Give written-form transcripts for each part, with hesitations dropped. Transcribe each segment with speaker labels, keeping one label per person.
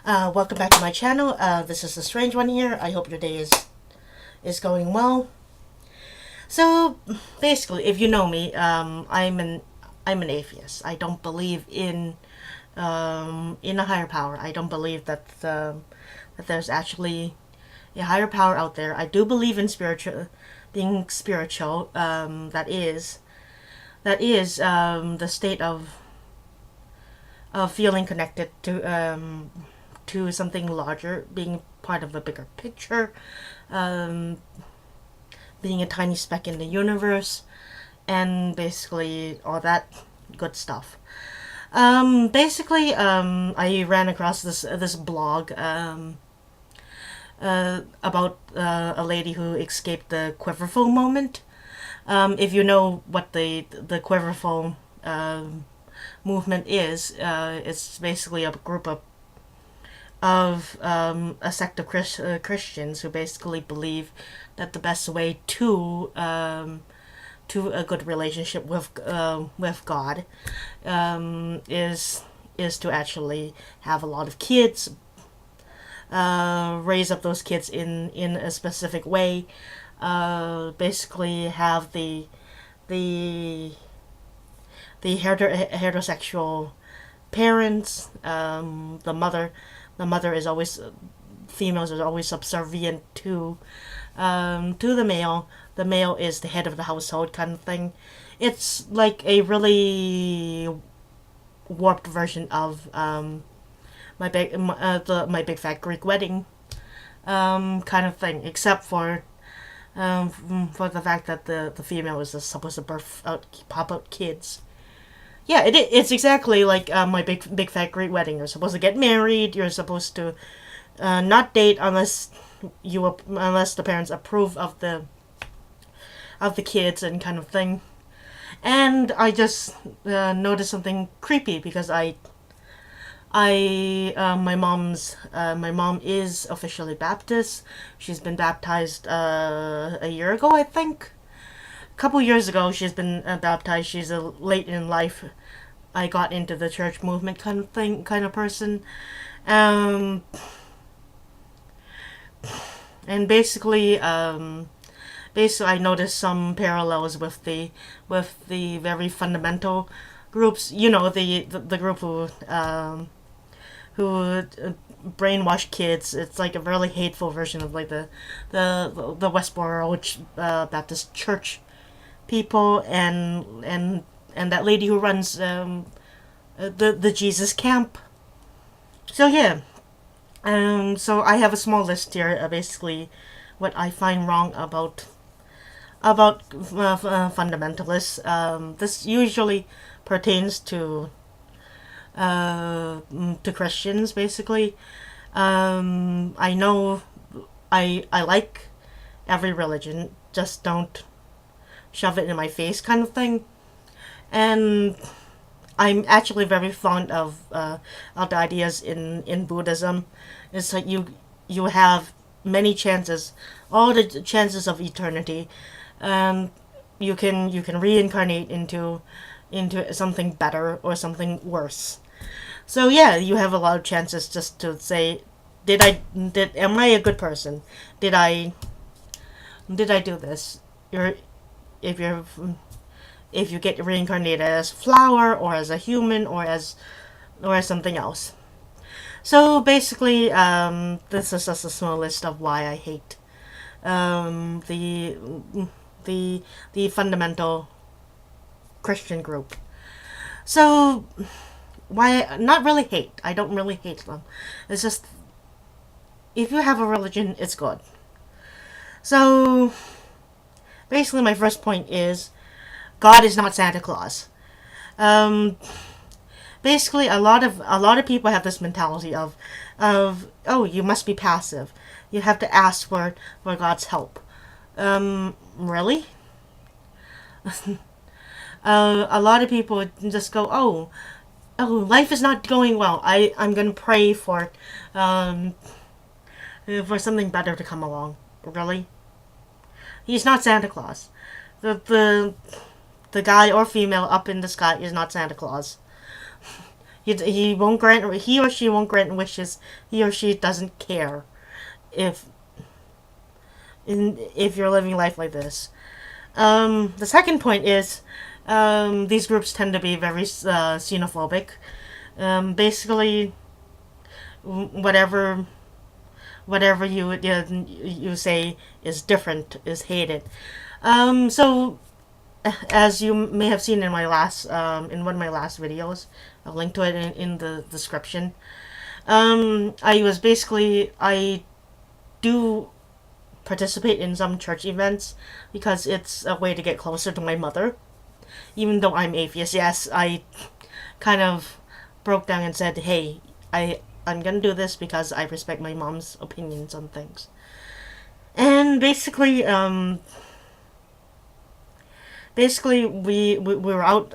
Speaker 1: Welcome back to my channel. This is the strange one here. I hope your day is going well. So basically, if you know me, I'm an atheist. I don't believe in a higher power. I don't believe that there's actually a higher power out there. I do believe in being spiritual. That is the state of feeling connected to something larger, being part of a bigger picture, um, being a tiny speck in the universe, and basically all that good stuff. I ran across this blog about a lady who escaped the Quiverfull moment. If you know what the Quiverfull movement is, it's basically a group of a sect of Christians who basically believe that the best way to a good relationship with God is to actually have a lot of kids, raise up those kids in a specific way, basically have the heterosexual parents. The mother is always, females are always subservient to the male. The male is the head of the household, kind of thing. It's like a really warped version of my big fat Greek wedding, kind of thing, except for the fact that the female is supposed to pop out kids. Yeah, it's exactly like my big fat Greek wedding. You're supposed to get married. You're supposed to not date unless the parents approve of the kids and kind of thing. And I just noticed something creepy because my mom is officially Baptist. She's been baptized a year ago, I think. A couple years ago, she's been baptized. She's a late in life. I got into the church movement kind of person. Um, and basically I noticed some parallels with the very fundamental groups. You know, the group who brainwash kids. It's like a really hateful version of like the Westboro Baptist Church people, and that lady who runs the Jesus camp. So yeah, so I have a small list here, basically what I find wrong about fundamentalists. This usually pertains to Christians, basically. I know I like every religion, just don't shove it in my face, kind of thing. And I'm actually very fond of the ideas in Buddhism. It's like you have many chances, all the chances of eternity, and you can reincarnate into something better or something worse. So yeah, you have a lot of chances just to say, am I a good person? Did I do this? You're if you're if you get reincarnated as a flower or as a human or as something else. So basically, this is just a small list of why I hate um, the the fundamental Christian group. So why not really hate? I don't really hate them. It's just if you have a religion, it's good. So basically, my first point is God is not Santa Claus. Um, basically, a lot of people have this mentality of oh, you must be passive. You have to ask for God's help. Really? A lot of people just go, oh, life is not going well. I'm gonna pray um, for something better to come along. Really? He's not Santa Claus. The guy or female up in the sky is not Santa Claus. He won't grant, he or she won't grant wishes. He or she doesn't care if if you're living life like this. The second point is these groups tend to be very xenophobic. Basically, whatever you say is different is hated. So as you may have seen in my last in one of my last videos, I'll link to it in the description. I do participate in some church events because it's a way to get closer to my mother. Even though I'm atheist, yes, I kind of broke down and said, "Hey, I'm gonna do this because I respect my mom's opinions on things." And basically we were out.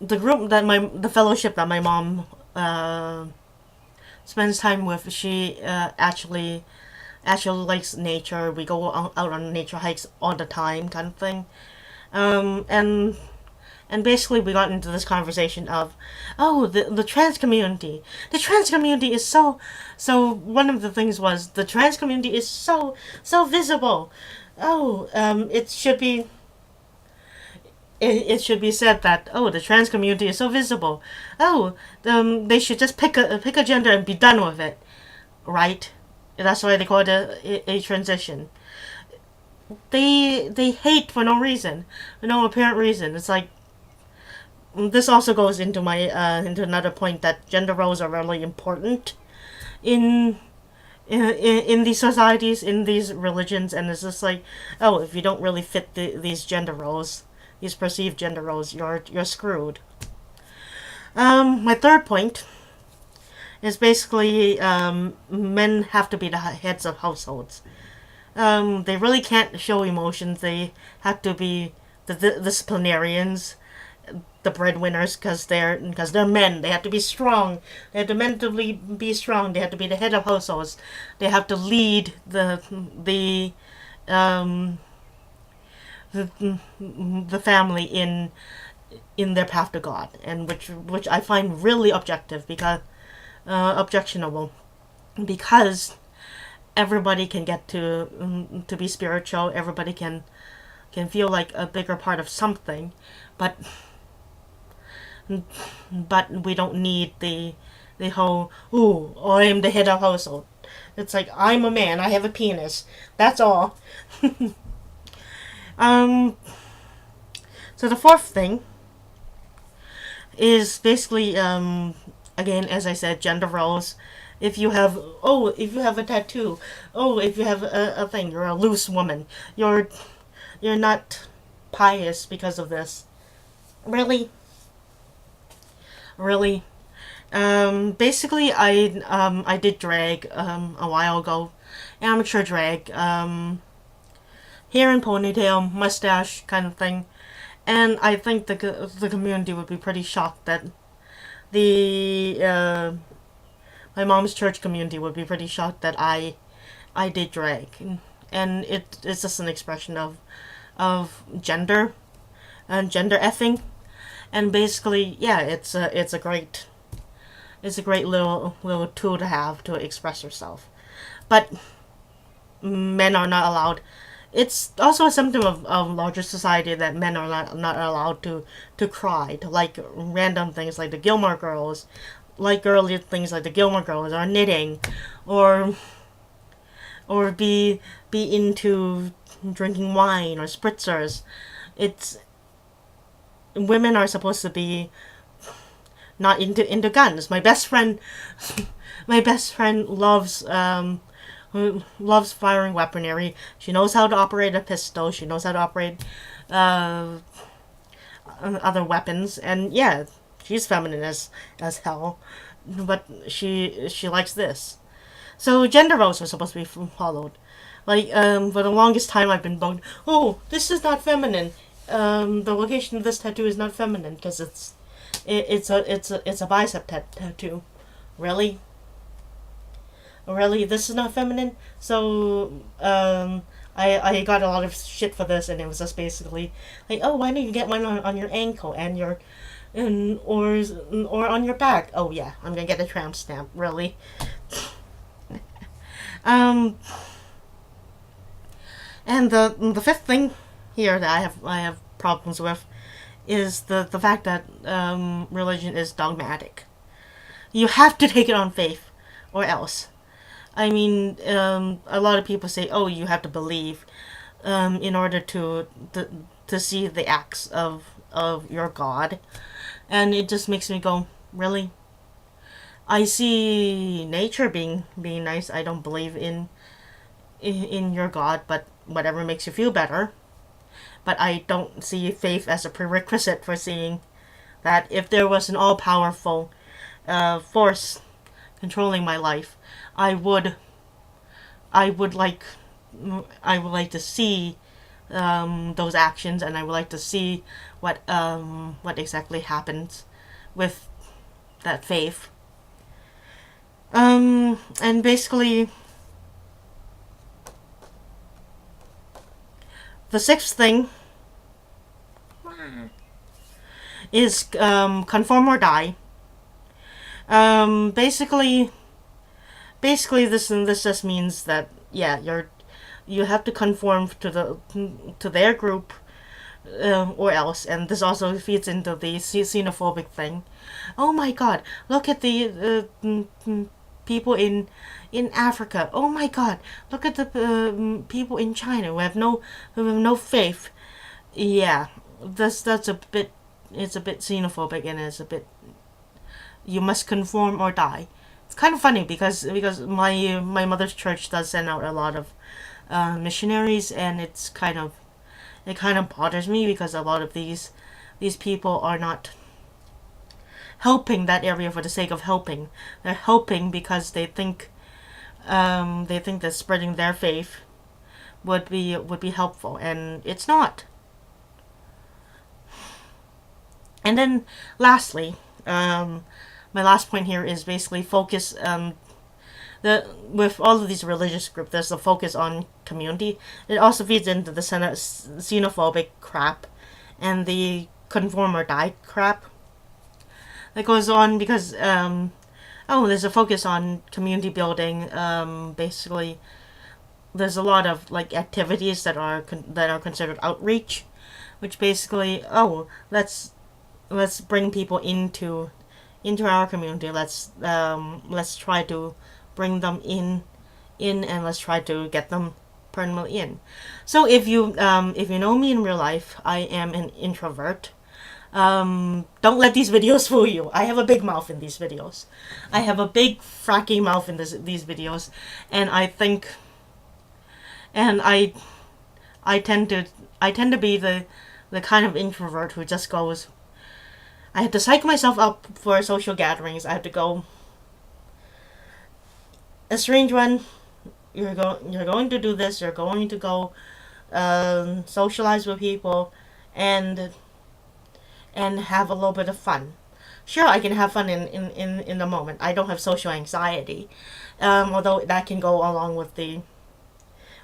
Speaker 1: The fellowship that my mom spends time with, she actually likes nature. We go out on nature hikes all the time, kind of thing. And basically we got into this conversation of, oh, the trans community. The trans community is so. One of the things was the trans community is so visible. Oh, it should be said that, oh, the trans community is so visible. Oh, they should just pick a gender and be done with it, right? That's why they call it a transition. They hate for no reason, for no apparent reason. It's like, this also goes into my into another point, that gender roles are really important in these societies, in these religions, and it's just like, oh, if you don't really fit these gender roles, these perceived gender roles, you're screwed. My third point is basically men have to be the heads of households. They really can't show emotions. They have to be the disciplinarians, the breadwinners, because they're men. They have to be strong. They have to mentally be strong. They have to be the head of households. They have to lead the family in their path to God, and which I find really objectionable, because everybody can get to be spiritual. Everybody can feel like a bigger part of something, but we don't need the whole, ooh, I am the head of household. It's like, I'm a man, I have a penis, that's all. So the fourth thing is basically, again, as I said, gender roles. If you have a tattoo, if you have a thing, you're a loose woman. You're not pious because of this. Really? Basically, I did drag a while ago, amateur drag, hair and ponytail, mustache kind of thing, and I think the community would be pretty shocked that my mom's church community would be pretty shocked that I did drag, and it's just an expression of gender and gender effing. And basically, yeah, it's a great little tool to have to express yourself. But men are not allowed. It's also a symptom of larger society that men are not allowed to cry, to like random things like the Gilmore Girls, like girly things like the Gilmore Girls, or knitting, or be into drinking wine or spritzers. Women are supposed to be not into guns. My best friend loves firing weaponry. She knows how to operate a pistol. She knows how to operate other weapons. And yeah, she's feminine as hell, but she likes this. So gender roles are supposed to be followed. Like, for the longest time I've been bugged. Oh, this is not feminine. The location of this tattoo is not feminine because it's a bicep tattoo. Really? Really, this is not feminine. So I got a lot of shit for this, and it was just basically like, oh, why don't you get one on your ankle and your and or on your back. Oh yeah, I'm gonna get a tramp stamp. Really. Um, and the fifth thing here that I have problems with is the fact that religion is dogmatic. You have to take it on faith, or else. I mean, a lot of people say, "Oh, you have to believe in order to see the acts of your God," and it just makes me go, "Really? I see nature being nice. I don't believe in your God, but whatever makes you feel better." But I don't see faith as a prerequisite for seeing that if there was an all powerful force controlling my life, I would I would like I would like to see those actions, and I would like to see what exactly happens with that faith. And basically, the sixth thing is conform or die. Basically, this just means that yeah, you have to conform to their group, or else. And this also feeds into the xenophobic thing. Oh my God! Look at the people in Africa. Oh my God! Look at the people in China who have no faith. Yeah, that's a bit. It's a bit xenophobic, and it's a bit. You must conform or die. It's kind of funny because my mother's church does send out a lot of missionaries, and it kind of bothers me because a lot of these people are not helping that area for the sake of helping. They're helping because they think that spreading their faith would be helpful, and it's not. And then lastly, my last point here is basically focus. With all of these religious groups, there's a focus on community. It also feeds into the xenophobic crap and the conform or die crap that goes on because there's a focus on community building. Basically, there's a lot of like activities that are considered outreach, which basically let's bring people into our community. Let's try to bring them in, and let's try to get them permanently in. So if you know me in real life, I am an introvert. Don't let these videos fool you. I have a big mouth in these videos. I have a big fracking mouth in these videos, and I think, and I tend to be the kind of introvert who just goes. I have to psych myself up for social gatherings. I have to go. A strange one. You're going to do this. You're going to go socialize with people, and have a little bit of fun. Sure, I can have fun in the moment. I don't have social anxiety, although that can go along with the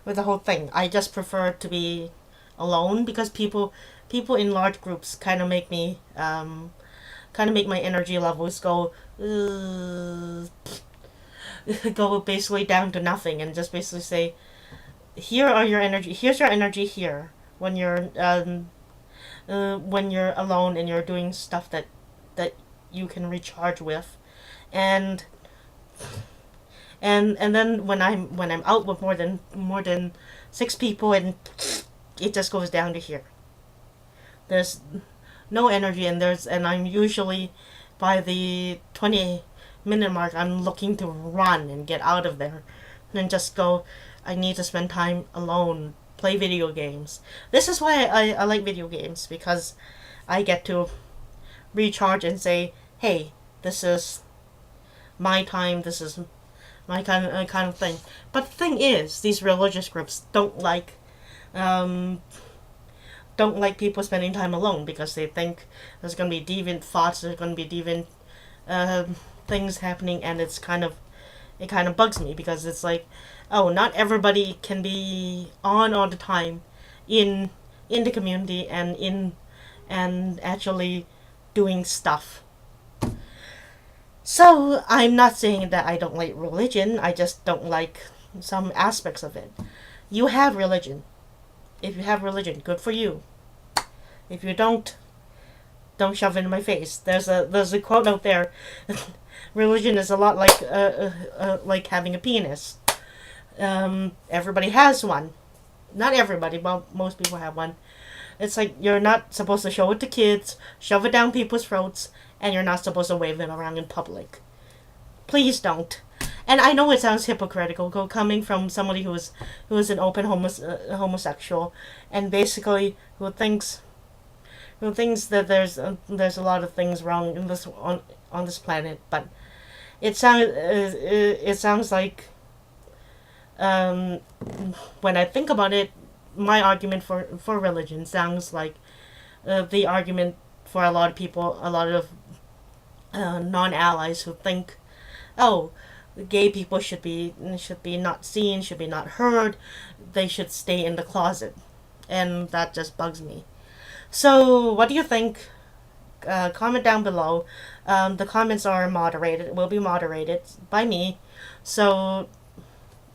Speaker 1: whole thing. I just prefer to be alone because people in large groups kind of make me make my energy levels go go basically down to nothing, and just basically say, here's your energy here when you're alone and you're doing stuff that you can recharge with, and then when I'm out with more than 6 people, and it just goes down to here. There's no energy, and I'm usually by the 20-minute mark I'm looking to run and get out of there, and just go. I need to spend time alone, play video games. This is why I like video games, because I get to recharge and say, hey, this is my time, this is my kind of thing. But the thing is, these religious groups don't like people spending time alone, because they think there's going to be deviant thoughts, there's going to be deviant things happening, and it kind of bugs me, because it's like, oh, not everybody can be on all the time in the community and actually doing stuff. So I'm not saying that I don't like religion. I just don't like some aspects of it. You have religion. If you have religion, good for you. If you don't shove it in my face. There's a quote out there. Religion is a lot like having a penis. Everybody has one. Not everybody, but most people have one. It's like you're not supposed to show it to kids, shove it down people's throats, and you're not supposed to wave it around in public. Please don't. And I know it sounds hypocritical coming from somebody who is an open homosexual, and basically who thinks that there's a lot of things wrong in this on this planet, but it sounds like when I think about it, my argument for religion sounds like the argument for a lot of people, a lot of non-allies who think, oh, gay people should be not seen, should be not heard, they should stay in the closet, and that just bugs me. So, what do you think? Comment down below. The comments are moderated, will be moderated by me. So,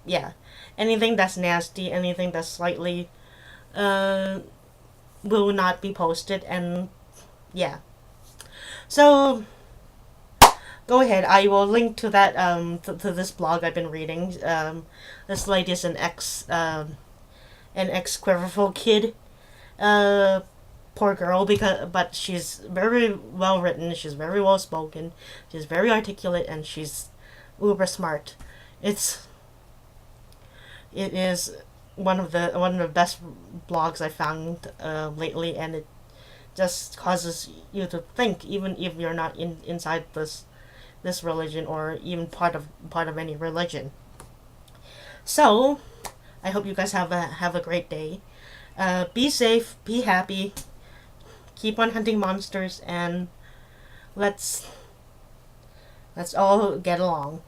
Speaker 1: yeah. Anything that's nasty, anything that's slightly, will not be posted, and, yeah. So, go ahead. I will link to that, to this blog I've been reading. This lady is an ex-Quiverfull kid. Poor girl, but she's very well written, she's very well spoken, she's very articulate, and she's uber smart. It is one of the best blogs I found lately, and it just causes you to think, even if you're not inside this religion or even part of any religion. So, I hope you guys have a great day. Be safe, be happy. Keep on hunting monsters, and let's all get along.